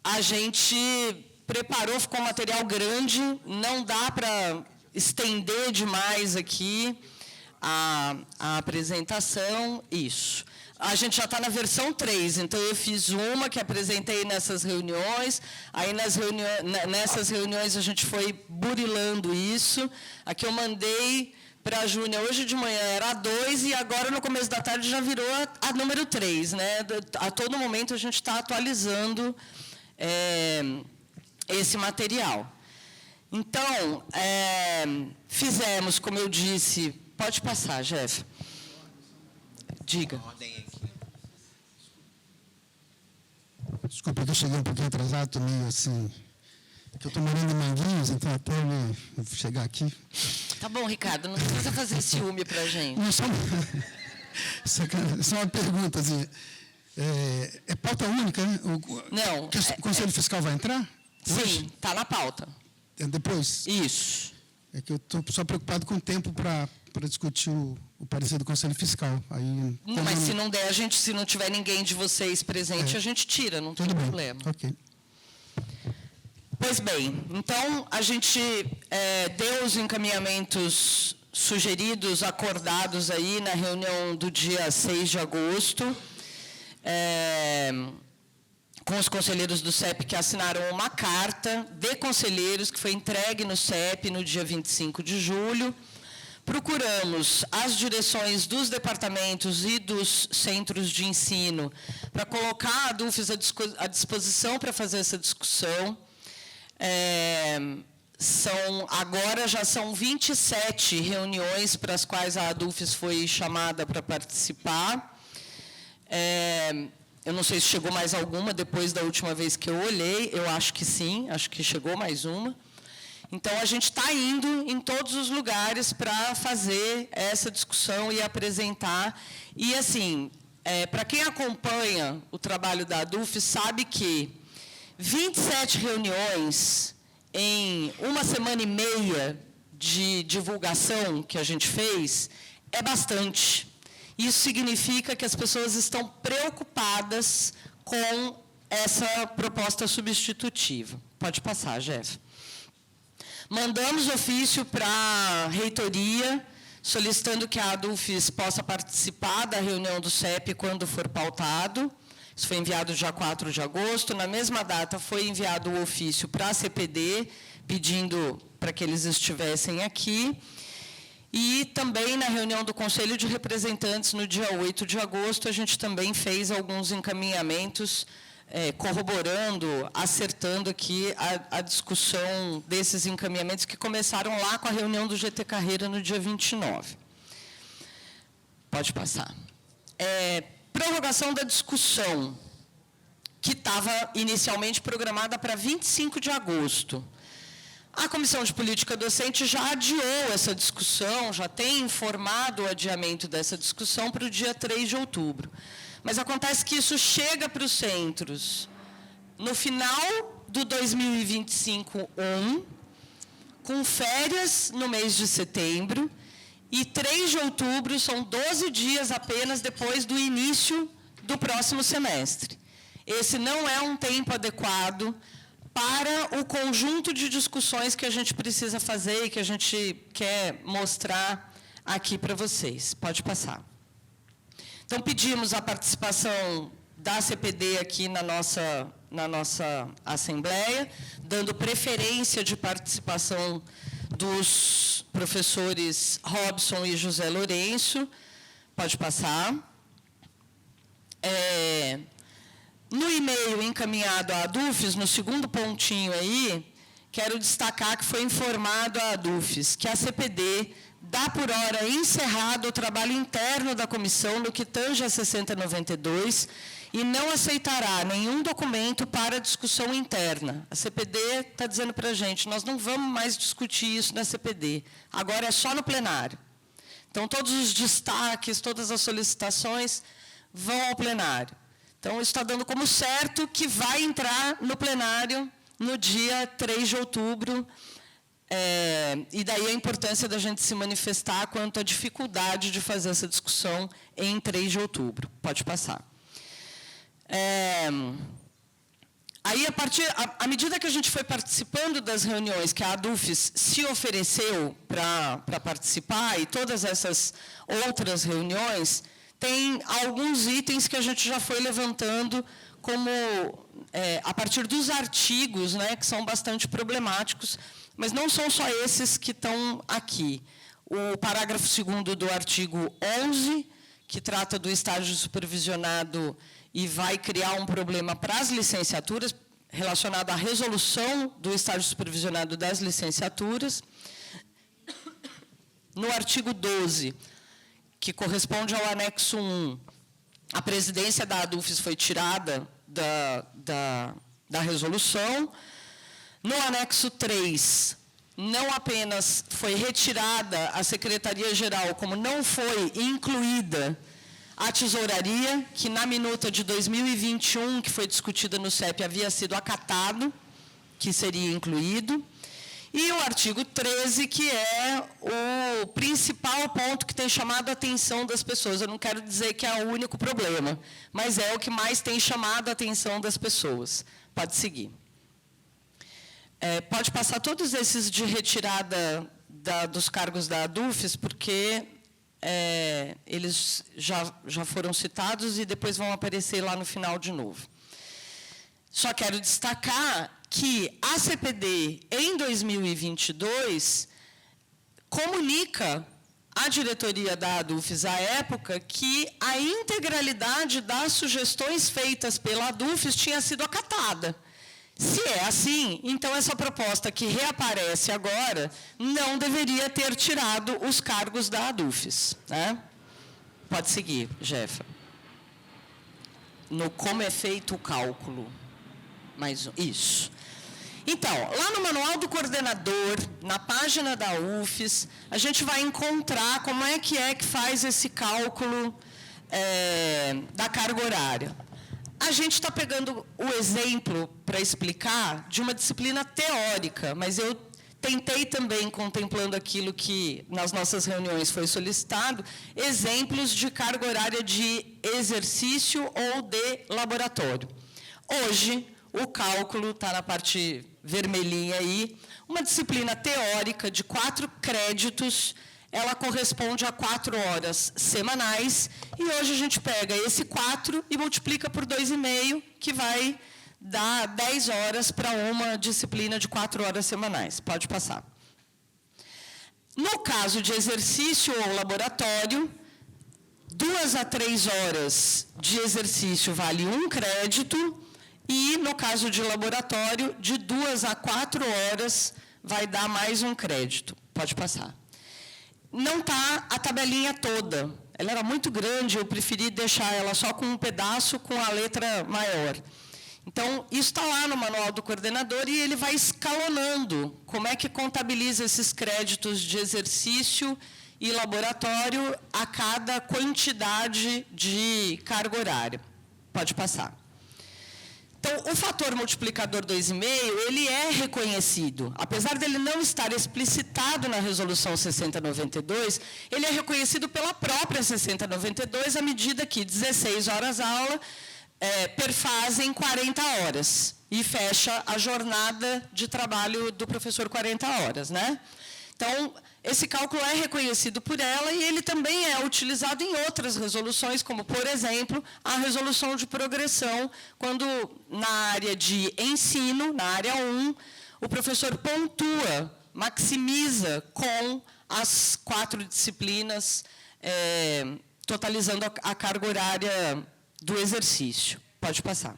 a gente preparou, ficou um material grande, não dá para estender demais aqui a apresentação, isso. A gente já está na versão 3, então eu fiz uma que apresentei nessas reuniões, aí nessas reuniões a gente foi burilando isso. Aqui eu mandei para a Júnia, hoje de manhã era a 2 e agora no começo da tarde já virou a número 3. Né? A todo momento a gente está atualizando esse material. Então, fizemos, como eu disse... Pode passar, Jeff. Diga. Desculpa, que eu cheguei um pouquinho atrasado, estou meio assim... que eu estou morando em Manguinhos, então até eu chegar aqui... Tá bom, Ricardo, não precisa fazer ciúme para a gente. Não, só uma pergunta, assim... É pauta única, né? Não. O Conselho Fiscal vai entrar? Sim, está na pauta. Depois? Isso. É que eu estou só preocupado com o tempo para discutir o parecer do Conselho Fiscal. Aí, não, mas se não der, se não tiver ninguém de vocês presente, a gente tira, não tem problema. Ok. Pois bem, então a gente deu os encaminhamentos sugeridos, acordados aí na reunião do dia 6 de agosto, com os conselheiros do CEP que assinaram uma carta de conselheiros que foi entregue no CEP no dia 25 de julho. Procuramos as direções dos departamentos e dos centros de ensino para colocar a DUFES à disposição para fazer essa discussão. Agora já são 27 reuniões para as quais a DUFES foi chamada para participar. Eu não sei se chegou mais alguma depois da última vez que eu olhei, eu acho que sim, acho que chegou mais uma. Então, a gente está indo em todos os lugares para fazer essa discussão e apresentar. E, assim, para quem acompanha o trabalho da ADUF, sabe que 27 reuniões em uma semana e meia de divulgação que a gente fez é bastante. Isso significa que as pessoas estão preocupadas com essa proposta substitutiva. Pode passar, Jeff. Mandamos ofício para a reitoria, solicitando que a ADUFES possa participar da reunião do CEP quando for pautado. Isso foi enviado dia 4 de agosto. Na mesma data, foi enviado o ofício para a CPD, pedindo para que eles estivessem aqui. E também, na reunião do Conselho de Representantes, no dia 8 de agosto, a gente também fez alguns encaminhamentos, corroborando, acertando aqui a discussão desses encaminhamentos que começaram lá com a reunião do GT Carreira no dia 29. Pode passar. Prorrogação da discussão, que estava inicialmente programada para 25 de agosto. A Comissão de Política Docente já adiou essa discussão, já tem informado o adiamento dessa discussão para o dia 3 de outubro. Mas acontece que isso chega para os centros no final do 2025-1, com férias no mês de setembro, e 3 de outubro são 12 dias apenas depois do início do próximo semestre. Esse não é um tempo adequado para o conjunto de discussões que a gente precisa fazer e que a gente quer mostrar aqui para vocês. Pode passar. Então, pedimos a participação da CPD aqui na nossa Assembleia, dando preferência de participação dos professores Robson e José Lourenço. Pode passar. No e-mail encaminhado à ADUFES, no segundo pontinho aí, quero destacar que foi informado à ADUFES que a CPD dá por hora encerrado o trabalho interno da comissão no que tange a 6092 e não aceitará nenhum documento para discussão interna. A CPD está dizendo para a gente, nós não vamos mais discutir isso na CPD, agora é só no plenário. Então, todos os destaques, todas as solicitações vão ao plenário. Então, isso está dando como certo que vai entrar no plenário no dia 3 de outubro, e daí a importância da gente se manifestar quanto à dificuldade de fazer essa discussão em 3 de outubro. Pode passar. Aí, à medida que a gente foi participando das reuniões que a ADUFES se ofereceu para participar, e todas essas outras reuniões, tem alguns itens que a gente já foi levantando como, a partir dos artigos, né, que são bastante problemáticos, mas não são só esses que estão aqui. O parágrafo 2º do artigo 11, que trata do estágio supervisionado e vai criar um problema para as licenciaturas, relacionado à resolução do estágio supervisionado das licenciaturas. No artigo 12, que corresponde ao anexo 1, a presidência da ADUFES foi tirada da resolução. No anexo 3, não apenas foi retirada a Secretaria-Geral, como não foi incluída a tesouraria, que na minuta de 2021, que foi discutida no CEP, havia sido acatado, que seria incluído. E o artigo 13, que é o principal ponto que tem chamado a atenção das pessoas. Eu não quero dizer que é o único problema, mas é o que mais tem chamado a atenção das pessoas. Pode seguir. Pode passar todos esses de retirada dos cargos da ADUFES, porque eles já foram citados e depois vão aparecer lá no final de novo. Só quero destacar que a CPD, em 2022, comunica à diretoria da ADUFES, à época, que a integralidade das sugestões feitas pela ADUFES tinha sido acatada. Se é assim, então essa proposta que reaparece agora não deveria ter tirado os cargos da ADUFES, né? Pode seguir, Jefa. No como é feito o cálculo. Isso. Então, lá no manual do coordenador, na página da UFES, a gente vai encontrar como é que faz esse cálculo da carga horária. A gente está pegando o exemplo para explicar de uma disciplina teórica, mas eu tentei também, contemplando aquilo que nas nossas reuniões foi solicitado, exemplos de carga horária de exercício ou de laboratório. Hoje, o cálculo está na parte vermelhinha aí, uma disciplina teórica de 4 créditos, ela corresponde a 4 horas semanais, e hoje a gente pega esse 4 e multiplica por 2,5, que vai dar 10 horas para uma disciplina de 4 horas semanais. Pode passar. No caso de exercício ou laboratório, 2 a 3 horas de exercício vale 1 crédito, e, no caso de laboratório, de 2 a 4 horas vai dar mais 1 crédito. Pode passar. Não está a tabelinha toda. Ela era muito grande, eu preferi deixar ela só com um pedaço com a letra maior. Então, isso está lá no manual do coordenador e ele vai escalonando como é que contabiliza esses créditos de exercício e laboratório a cada quantidade de carga horária. Pode passar. Então, o fator multiplicador 2,5, ele é reconhecido. Apesar dele não estar explicitado na resolução 6092, ele é reconhecido pela própria 6092, à medida que 16 horas aula perfazem 40 horas e fecha a jornada de trabalho do professor 40 horas, né? Então, esse cálculo é reconhecido por ela e ele também é utilizado em outras resoluções, como, por exemplo, a resolução de progressão, quando, na área de ensino, na área 1, o professor pontua, maximiza com as 4 disciplinas, totalizando a carga horária do exercício. Pode passar.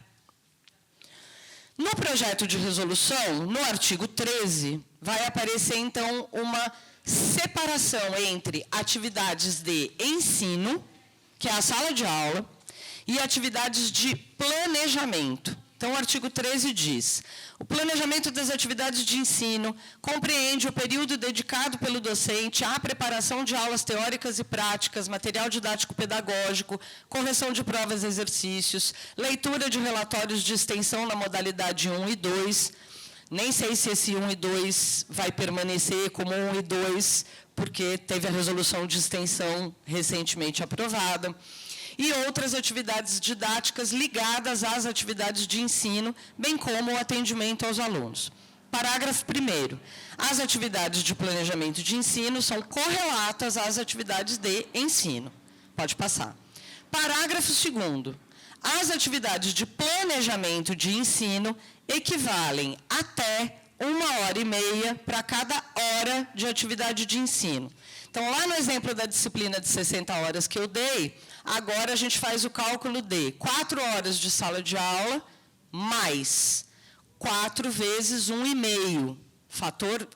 No projeto de resolução, no artigo 13, vai aparecer, então, uma separação entre atividades de ensino, que é a sala de aula, e atividades de planejamento. Então, o artigo 13 diz: o planejamento das atividades de ensino compreende o período dedicado pelo docente à preparação de aulas teóricas e práticas, material didático-pedagógico, correção de provas e exercícios, leitura de relatórios de extensão na modalidade 1 e 2. Nem sei se esse 1 e 2 vai permanecer como 1 e 2, porque teve a resolução de extensão recentemente aprovada. e outras atividades didáticas ligadas às atividades de ensino, bem como o atendimento aos alunos. Parágrafo 1º. As atividades de planejamento de ensino são correlatas às atividades de ensino. Pode passar. Parágrafo 2º. As atividades de planejamento de ensino equivalem até 1h30 para cada hora de atividade de ensino. Então, lá no exemplo da disciplina de 60 horas que eu dei, agora a gente faz o cálculo de 4 horas de sala de aula mais 4 vezes 1,5. Fator,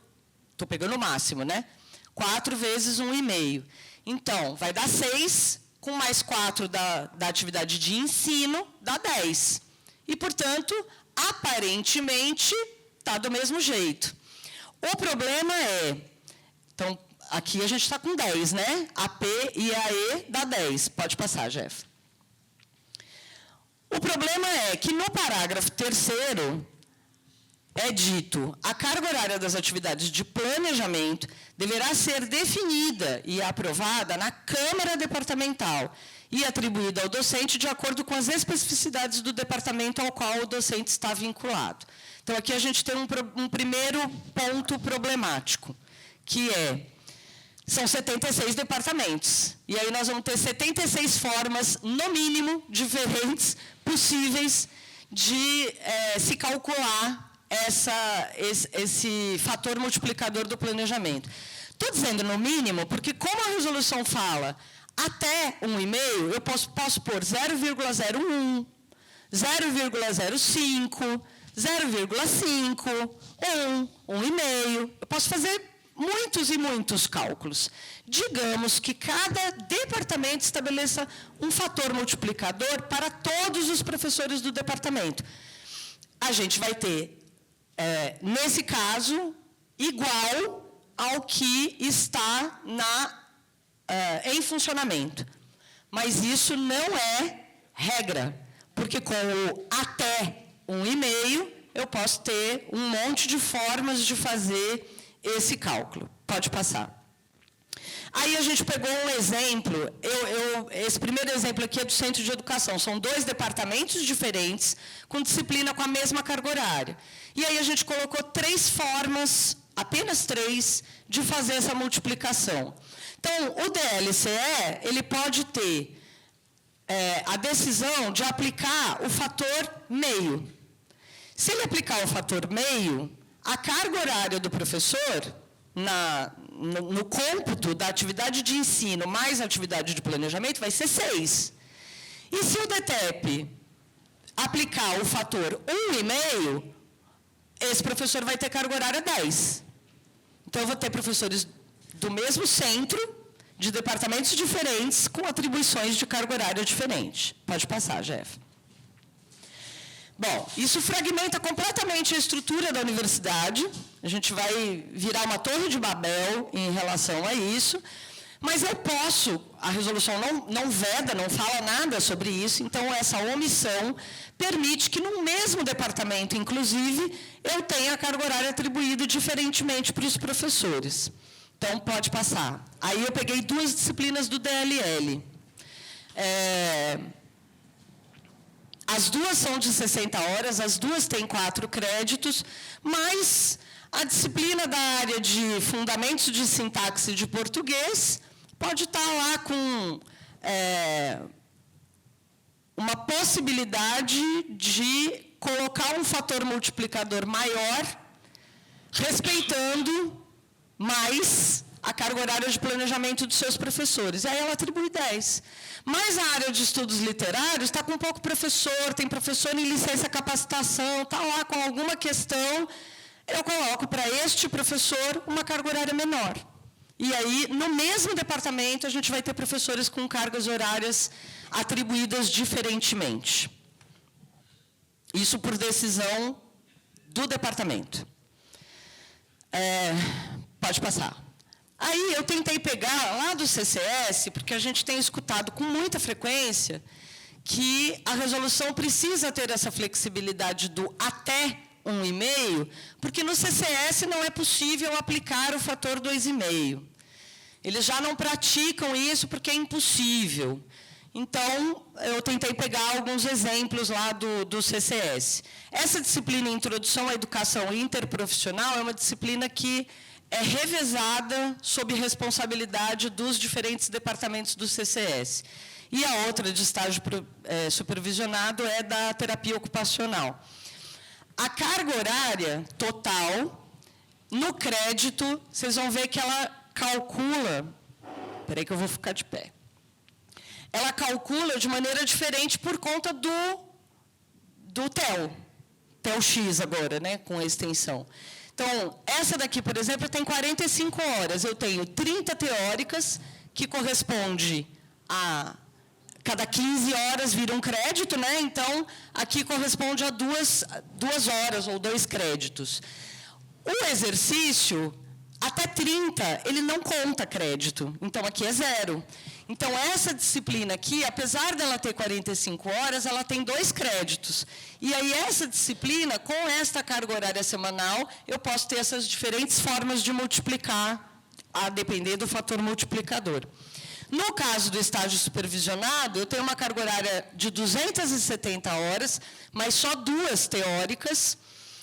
estou pegando o máximo, né? 4 vezes 1,5. Então, vai dar 6, com mais 4 da atividade de ensino, dá 10. E, portanto, aparentemente, está do mesmo jeito. O problema é, então, aqui a gente está com 10, né? AP e AE dá 10. Pode passar, Jeff. O problema é que no parágrafo 3º, é dito, a carga horária das atividades de planejamento deverá ser definida e aprovada na Câmara Departamental e atribuída ao docente de acordo com as especificidades do departamento ao qual o docente está vinculado. Então, aqui a gente tem um primeiro ponto problemático, que são 76 departamentos. E aí nós vamos ter 76 formas, no mínimo, diferentes, possíveis de se calcular esse fator multiplicador do planejamento. Estou dizendo no mínimo, porque como a resolução fala até 1,5, eu posso pôr 0,01, 0,05, 0,5, 1,5. Eu posso fazer muitos e muitos cálculos. Digamos que cada departamento estabeleça um fator multiplicador para todos os professores do departamento. A gente vai ter, nesse caso, igual ao que está em funcionamento. Mas isso não é regra, porque com o até 1,5, eu posso ter um monte de formas de fazer esse cálculo. Pode passar. Aí a gente pegou um exemplo, esse primeiro exemplo aqui é do Centro de Educação, são 2 departamentos diferentes, com disciplina com a mesma carga horária. E aí a gente colocou 3 formas, apenas 3, de fazer essa multiplicação. Então, o DLCE, ele pode ter a decisão de aplicar o fator meio. Se ele aplicar o fator meio, a carga horária do professor, no cômputo da atividade de ensino mais a atividade de planejamento, vai ser 6. E se o DTEP aplicar o fator 1,5, esse professor vai ter carga horária 10. Então, eu vou ter professores do mesmo centro, de departamentos diferentes, com atribuições de carga horária diferente. Pode passar, Jeff. Bom, isso fragmenta completamente a estrutura da universidade. A gente vai virar uma torre de Babel em relação a isso. Mas eu posso, a resolução não veda, não fala nada sobre isso, então essa omissão permite que no mesmo departamento, inclusive, eu tenha a carga horária atribuída diferentemente para os professores. Então, pode passar. Aí eu peguei 2 disciplinas do DLL. As 2 são de 60 horas, as 2 têm 4 créditos, mas a disciplina da área de fundamentos de sintaxe de português pode estar lá com uma possibilidade de colocar um fator multiplicador maior, respeitando mais a carga horária de planejamento dos seus professores. E aí ela atribui 10. Mas a área de estudos literários está com pouco professor, tem professor em licença capacitação, está lá com alguma questão, eu coloco para este professor uma carga horária menor. E aí, no mesmo departamento, a gente vai ter professores com cargas horárias atribuídas diferentemente. Isso por decisão do departamento. Pode passar. Aí eu tentei pegar lá do CCS, porque a gente tem escutado com muita frequência que a resolução precisa ter essa flexibilidade do até 1,5, porque no CCS não é possível aplicar o fator 2,5. Eles já não praticam isso porque é impossível. Então, eu tentei pegar alguns exemplos lá do CCS. Essa disciplina Introdução à Educação Interprofissional é uma disciplina que é revezada sob responsabilidade dos diferentes departamentos do CCS. E a outra, de estágio supervisionado, é da terapia ocupacional. A carga horária total, no crédito, vocês vão ver que ela calcula... Espera aí que eu vou ficar de pé. Ela calcula de maneira diferente por conta do TEL X agora, né, com a extensão. Então, essa daqui, por exemplo, tem 45 horas. Eu tenho 30 teóricas, que corresponde a... Cada 15 horas vira um crédito, né? Então, aqui corresponde a 2 horas ou 2 créditos. O exercício, até 30, ele não conta crédito. Então, aqui é 0. Então, essa disciplina aqui, apesar dela ter 45 horas, ela tem 2 créditos. E aí, essa disciplina, com esta carga horária semanal, eu posso ter essas diferentes formas de multiplicar, a depender do fator multiplicador. No caso do estágio supervisionado, eu tenho uma carga horária de 270 horas, mas só 2 teóricas.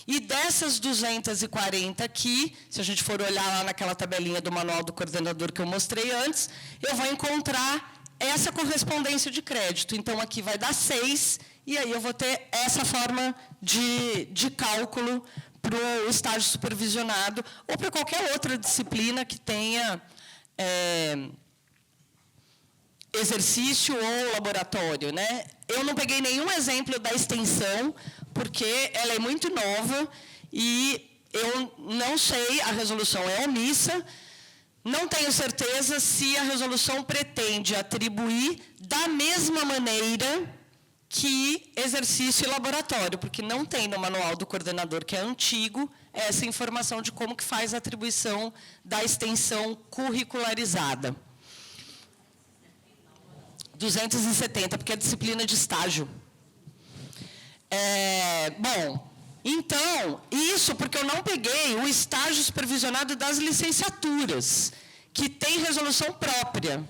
E dessas 240 aqui, se a gente for olhar lá naquela tabelinha do manual do coordenador que eu mostrei antes, eu vou encontrar essa correspondência de crédito. Então, aqui vai dar 6, e aí eu vou ter essa forma de cálculo para o estágio supervisionado, ou para qualquer outra disciplina que tenha exercício ou laboratório, né? Eu não peguei nenhum exemplo da extensão, porque ela é muito nova e eu não sei, a resolução é omissa, não tenho certeza se a resolução pretende atribuir da mesma maneira que exercício e laboratório, porque não tem no manual do coordenador, que é antigo, essa informação de como que faz a atribuição da extensão curricularizada. 270, porque é disciplina de estágio. Bom, então, isso porque eu não peguei o estágio supervisionado das licenciaturas, que tem resolução própria.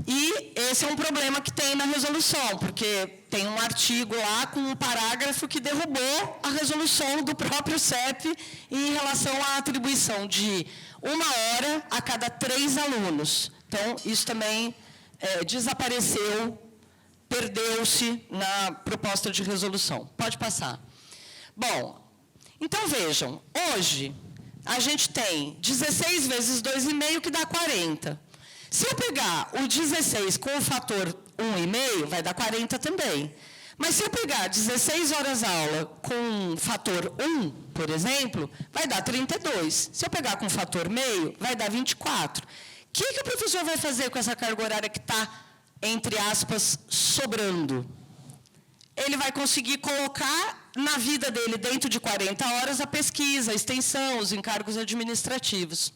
E esse é um problema que tem na resolução, porque tem um artigo lá com um parágrafo que derrubou a resolução do próprio CEP em relação à atribuição de 1 hora a cada 3 alunos. Então, isso também desapareceu, perdeu-se na proposta de resolução. Pode passar. Bom, então vejam, hoje a gente tem 16 vezes 2,5, que dá 40. Se eu pegar o 16 com o fator 1,5, vai dar 40 também. Mas se eu pegar 16 horas aula com fator 1, por exemplo, vai dar 32. Se eu pegar com fator meio, vai dar 24. O que o professor vai fazer com essa carga horária que está, entre aspas, sobrando? Ele vai conseguir colocar na vida dele, dentro de 40 horas, a pesquisa, a extensão, os encargos administrativos.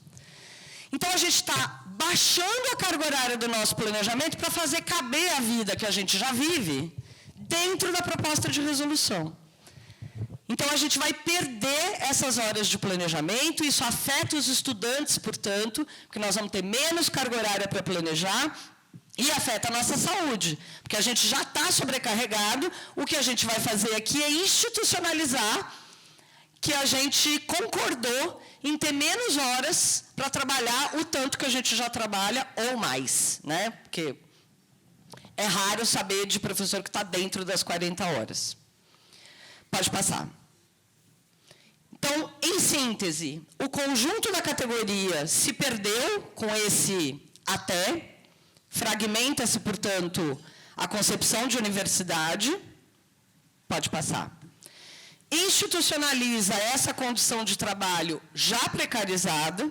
Então, a gente está baixando a carga horária do nosso planejamento para fazer caber a vida que a gente já vive dentro da proposta de resolução. Então, a gente vai perder essas horas de planejamento, isso afeta os estudantes, portanto, porque nós vamos ter menos carga horária para planejar, e afeta a nossa saúde, porque a gente já está sobrecarregado. O que a gente vai fazer aqui é institucionalizar que a gente concordou em ter menos horas para trabalhar o tanto que a gente já trabalha ou mais, né? Porque é raro saber de professor que está dentro das 40 horas. Pode passar. Então, em síntese, o conjunto da categoria se perdeu com esse até. Fragmenta-se, portanto, a concepção de universidade. Pode passar. Institucionaliza essa condição de trabalho já precarizada,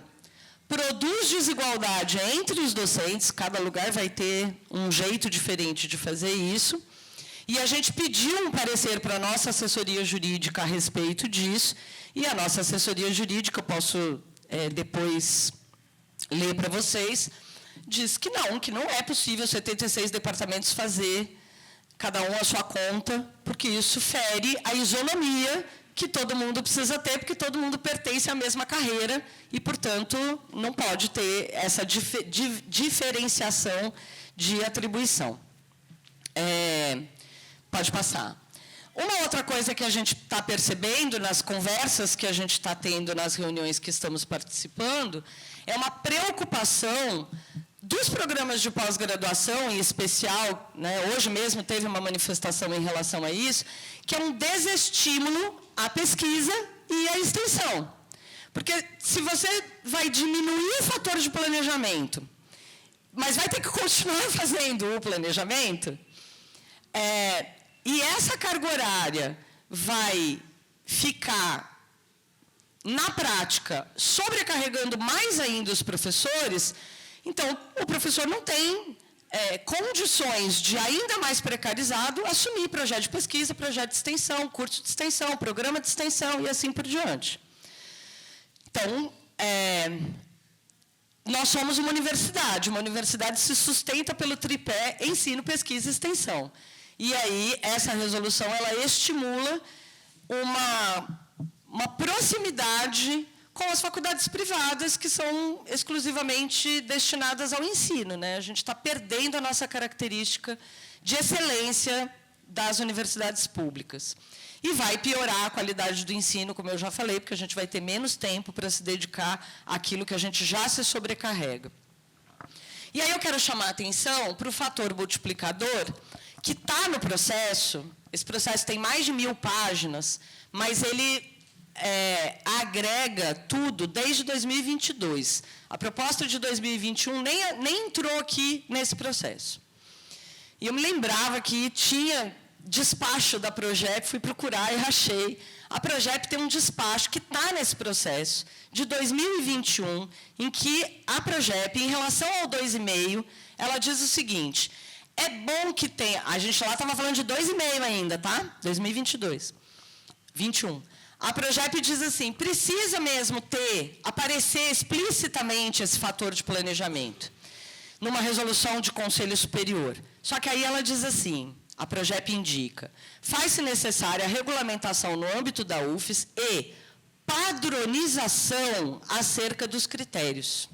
produz desigualdade entre os docentes, cada lugar vai ter um jeito diferente de fazer isso, e a gente pediu um parecer para a nossa assessoria jurídica a respeito disso, e a nossa assessoria jurídica, eu posso depois ler para vocês, diz que não é possível 76 departamentos fazer cada um a sua conta, porque isso fere a isonomia que todo mundo precisa ter, porque todo mundo pertence à mesma carreira e, portanto, não pode ter essa diferenciação de atribuição. Pode passar. Uma outra coisa que a gente está percebendo nas conversas que a gente está tendo nas reuniões que estamos participando é uma preocupação dos programas de pós-graduação, em especial, né, hoje mesmo teve uma manifestação em relação a isso, que é um desestímulo à pesquisa e à extensão. Porque se você vai diminuir o fator de planejamento, mas vai ter que continuar fazendo o planejamento, e essa carga horária vai ficar, na prática, sobrecarregando mais ainda os professores, então o professor não tem condições de, ainda mais precarizado, assumir projeto de pesquisa, projeto de extensão, curso de extensão, programa de extensão e assim por diante. Então, nós somos uma universidade se sustenta pelo tripé ensino, pesquisa e extensão. E aí, essa resolução, ela estimula uma proximidade com as faculdades privadas, que são exclusivamente destinadas ao ensino, né? A gente está perdendo a nossa característica de excelência das universidades públicas. E vai piorar a qualidade do ensino, como eu já falei, porque a gente vai ter menos tempo para se dedicar àquilo que a gente já se sobrecarrega. E aí eu quero chamar a atenção para o fator multiplicador, que está no processo. Esse processo tem mais de 1000 páginas, mas ele agrega tudo desde 2022. A proposta de 2021 nem entrou aqui nesse processo. E eu me lembrava que tinha despacho da Progep, fui procurar e achei. A Progep tem um despacho que está nesse processo, de 2021, em que a Progep, em relação ao 2,5, ela diz o seguinte: é bom que tenha... A gente lá estava falando de 2,5 ainda, tá? 2022. 21. A Progep diz assim, precisa mesmo aparecer explicitamente esse fator de planejamento, numa resolução de conselho superior. Só que aí ela diz assim, a Progep indica, faz-se necessária a regulamentação no âmbito da UFES e padronização acerca dos critérios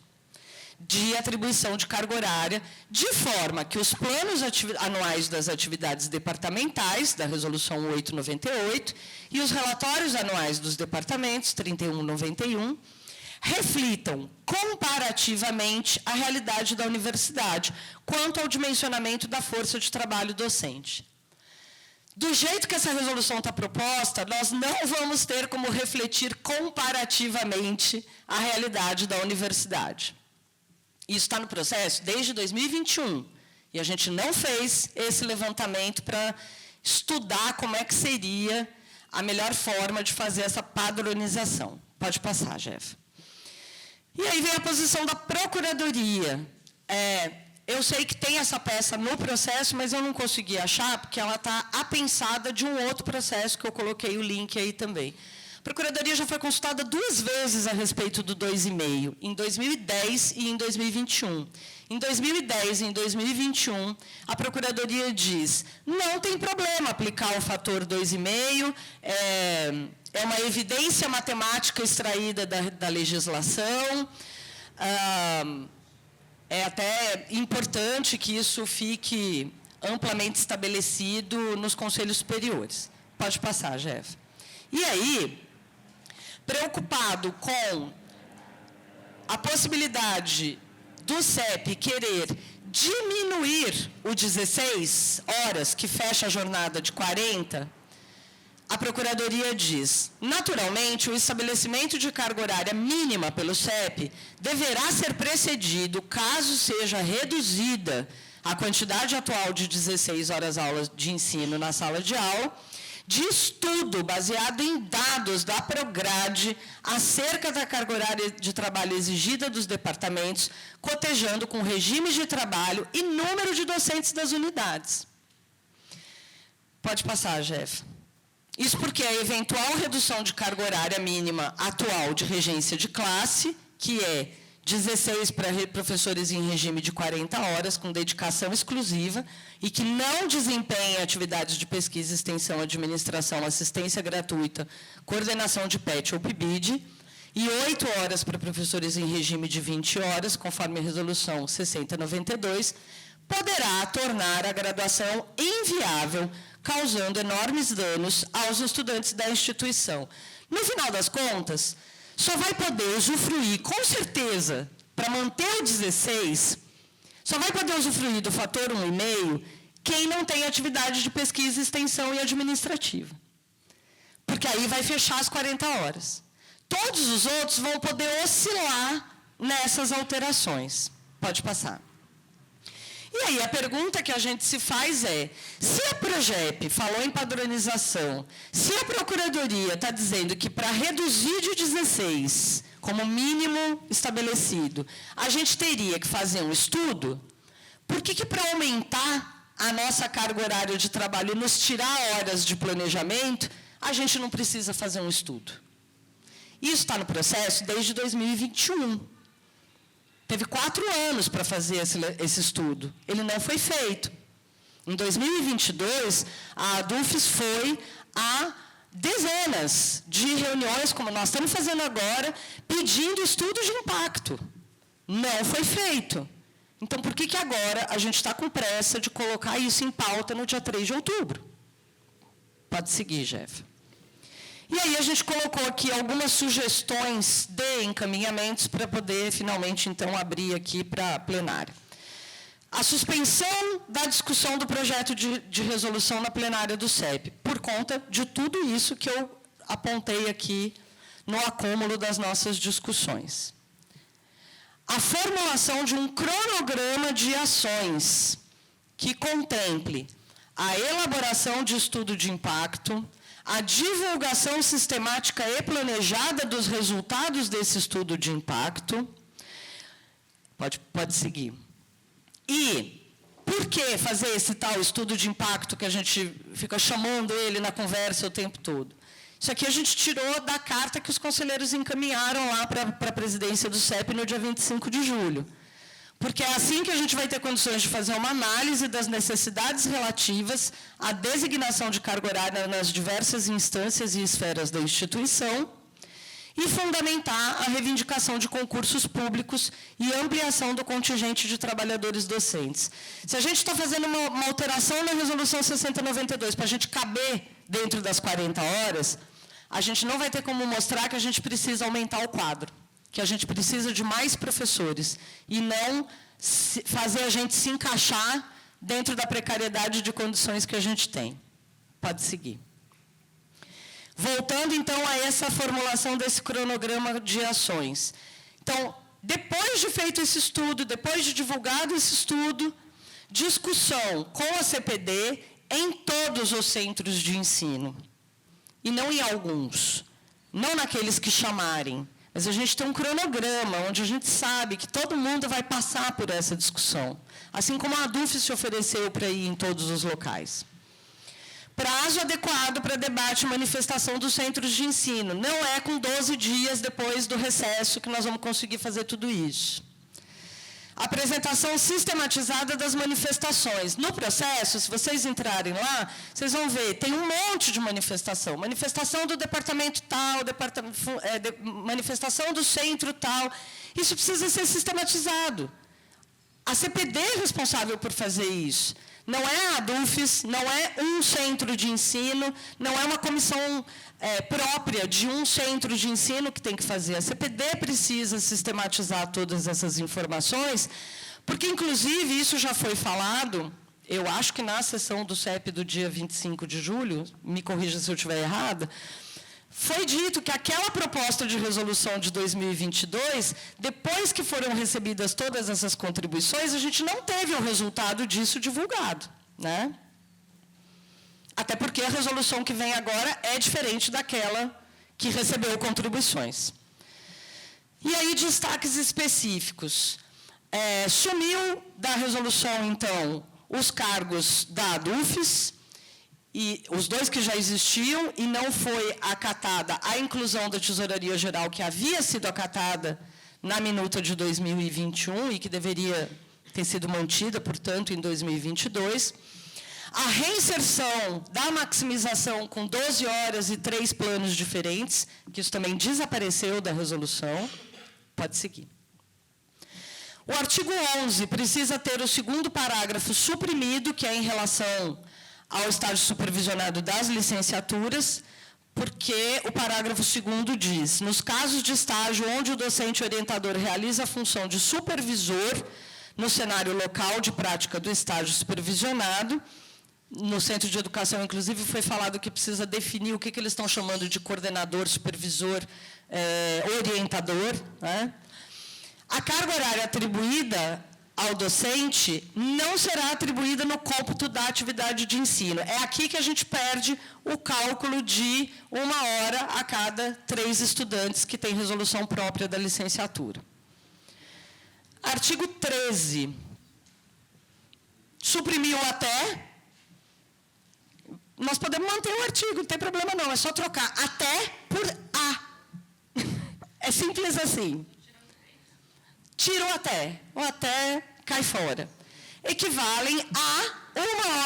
de atribuição de carga horária, de forma que os planos anuais das atividades departamentais, da Resolução 898, e os relatórios anuais dos departamentos, 3191, reflitam comparativamente a realidade da universidade quanto ao dimensionamento da força de trabalho docente. Do jeito que essa resolução está proposta, nós não vamos ter como refletir comparativamente a realidade da universidade. Isso está no processo desde 2021, e a gente não fez esse levantamento para estudar como é que seria a melhor forma de fazer essa padronização. Pode passar, Jeff. E aí vem a posição da Procuradoria. Eu sei que tem essa peça no processo, mas eu não consegui achar, porque ela está apensada de um outro processo, que eu coloquei o link aí também. A Procuradoria já foi consultada 2 vezes a respeito do 2,5, em 2010 e em 2021. Em 2010 e em 2021, a Procuradoria diz, não tem problema aplicar o fator 2,5, é uma evidência matemática extraída da legislação, é até importante que isso fique amplamente estabelecido nos conselhos superiores. Pode passar, Jeff. E aí, preocupado com a possibilidade do CEP querer diminuir o 16 horas, que fecha a jornada de 40, a Procuradoria diz, naturalmente, o estabelecimento de carga horária mínima pelo CEP deverá ser precedido, caso seja reduzida a quantidade atual de 16 horas-aulas de ensino na sala de aula, de estudo baseado em dados da Prograde acerca da carga horária de trabalho exigida dos departamentos, cotejando com regimes de trabalho e número de docentes das unidades. Pode passar, Jeff. Isso porque a eventual redução de carga horária mínima atual de regência de classe, que é 16 para professores em regime de 40 horas, com dedicação exclusiva, e que não desempenhem atividades de pesquisa, extensão, administração, assistência gratuita, coordenação de PET ou PIBID, e 8 horas para professores em regime de 20 horas, conforme a resolução 6092, poderá tornar a graduação inviável, causando enormes danos aos estudantes da instituição. No final das contas, só vai poder usufruir, com certeza, para manter o 16, só vai poder usufruir do fator 1,5 quem não tem atividade de pesquisa, extensão e administrativa. Porque aí vai fechar as 40 horas. Todos os outros vão poder oscilar nessas alterações. Pode passar. E aí, a pergunta que a gente se faz é, se a Progep falou em padronização, se a Procuradoria está dizendo que para reduzir de 16, como mínimo estabelecido, a gente teria que fazer um estudo, por que para aumentar a nossa carga horária de trabalho e nos tirar horas de planejamento, a gente não precisa fazer um estudo? Isso está no processo desde 2021. Teve 4 anos para fazer esse estudo. Ele não foi feito. Em 2022, a ADUFES foi a dezenas de reuniões, como nós estamos fazendo agora, pedindo estudo de impacto. Não foi feito. Então, por que agora a gente está com pressa de colocar isso em pauta no dia 3 de outubro? Pode seguir, Jeff. E aí a gente colocou aqui algumas sugestões de encaminhamentos para poder, finalmente, então, abrir aqui para a plenária. A suspensão da discussão do projeto de resolução na plenária do CEP, por conta de tudo isso que eu apontei aqui no acúmulo das nossas discussões. A formulação de um cronograma de ações que contemple a elaboração de estudo de impacto, a divulgação sistemática e planejada dos resultados desse estudo de impacto. Pode seguir. E por que fazer esse tal estudo de impacto que a gente fica chamando ele na conversa o tempo todo? Isso aqui a gente tirou da carta que os conselheiros encaminharam lá para a presidência do CEP no dia 25 de julho. Porque é assim que a gente vai ter condições de fazer uma análise das necessidades relativas à designação de carga horária nas diversas instâncias e esferas da instituição e fundamentar a reivindicação de concursos públicos e ampliação do contingente de trabalhadores docentes. Se a gente está fazendo uma alteração na Resolução 6092 para a gente caber dentro das 40 horas, a gente não vai ter como mostrar que a gente precisa aumentar o quadro, que a gente precisa de mais professores e não fazer a gente se encaixar dentro da precariedade de condições que a gente tem. Pode seguir. Voltando, então, a essa formulação desse cronograma de ações. Então, depois de feito esse estudo, depois de divulgado esse estudo, discussão com a CPD em todos os centros de ensino. E não em alguns. Não naqueles que chamarem. Mas a gente tem um cronograma, onde a gente sabe que todo mundo vai passar por essa discussão. Assim como a ADUFES se ofereceu para ir em todos os locais. Prazo adequado para debate e manifestação dos centros de ensino. Não é com 12 dias depois do recesso que nós vamos conseguir fazer tudo isso. Apresentação sistematizada das manifestações. No processo, se vocês entrarem lá, vocês vão ver, tem um monte de manifestação. Manifestação do departamento tal, manifestação do centro tal. Isso precisa ser sistematizado. A CPD é responsável por fazer isso. Não é a ADUFES, não é um centro de ensino, não é uma comissão própria de um centro de ensino que tem que fazer. A CPD precisa sistematizar todas essas informações, porque, inclusive, isso já foi falado, eu acho que na sessão do CEP do dia 25 de julho, me corrija se eu estiver errada, foi dito que aquela proposta de resolução de 2022, depois que foram recebidas todas essas contribuições, a gente não teve o resultado disso divulgado, né? Até porque a resolução que vem agora é diferente daquela que recebeu contribuições. E aí, destaques específicos. Sumiu da resolução, então, os cargos da ADUFES, e os 2 que já existiam, e não foi acatada a inclusão da Tesouraria Geral, que havia sido acatada na minuta de 2021 e que deveria ter sido mantida, portanto, em 2022. A reinserção da maximização com 12 horas e 3 planos diferentes, que isso também desapareceu da resolução. Pode seguir. O artigo 11 precisa ter o segundo parágrafo suprimido, que é em relação ao estágio supervisionado das licenciaturas, porque o parágrafo 2º diz: nos casos de estágio onde o docente orientador realiza a função de supervisor no cenário local de prática do estágio supervisionado, no centro de educação, inclusive, foi falado que precisa definir o que eles estão chamando de coordenador, supervisor, orientador, né? A carga horária atribuída ao docente não será atribuída no cômputo da atividade de ensino. É aqui que a gente perde o cálculo de 1 hora a cada 3 estudantes que tem resolução própria da licenciatura. Artigo 13. Suprimiu até. Nós podemos manter o artigo, não tem problema não, é só trocar até por a. É simples assim. Tira o até cai fora. Equivalem a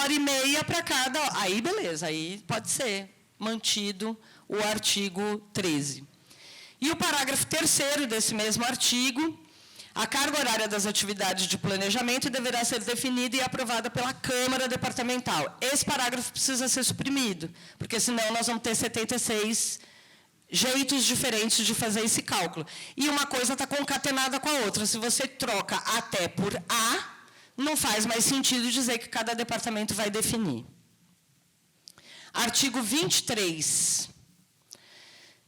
1h30 para cada. Aí, beleza, aí pode ser mantido o artigo 13. E o parágrafo 3º desse mesmo artigo: a carga horária das atividades de planejamento deverá ser definida e aprovada pela Câmara Departamental. Esse parágrafo precisa ser suprimido, porque senão nós vamos ter 76 jeitos diferentes de fazer esse cálculo. E uma coisa está concatenada com a outra. Se você troca até por a, não faz mais sentido dizer que cada departamento vai definir. Artigo 23.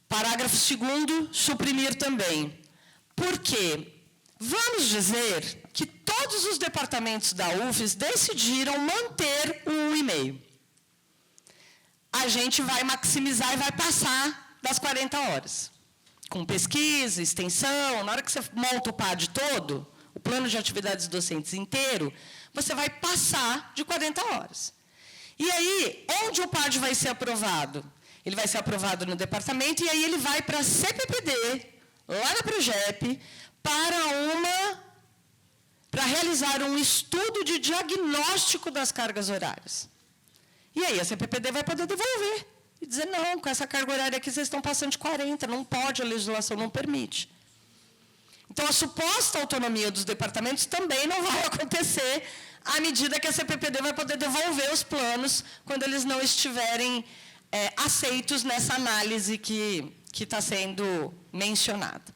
Parágrafo 2º, suprimir também. Por quê? Vamos dizer que todos os departamentos da UFES decidiram manter o 1,5. A gente vai maximizar e vai passar das 40 horas. Com pesquisa, extensão, na hora que você monta o PAD todo, o plano de atividades docentes inteiro, você vai passar de 40 horas. E aí, onde o PAD vai ser aprovado? Ele vai ser aprovado no departamento e aí ele vai para a CPPD, lá na Progep, para realizar um estudo de diagnóstico das cargas horárias. E aí a CPPD vai poder devolver e dizer: não, com essa carga horária aqui vocês estão passando de 40, não pode, a legislação não permite. Então, a suposta autonomia dos departamentos também não vai acontecer à medida que a CPPD vai poder devolver os planos quando eles não estiverem aceitos nessa análise que está sendo mencionada.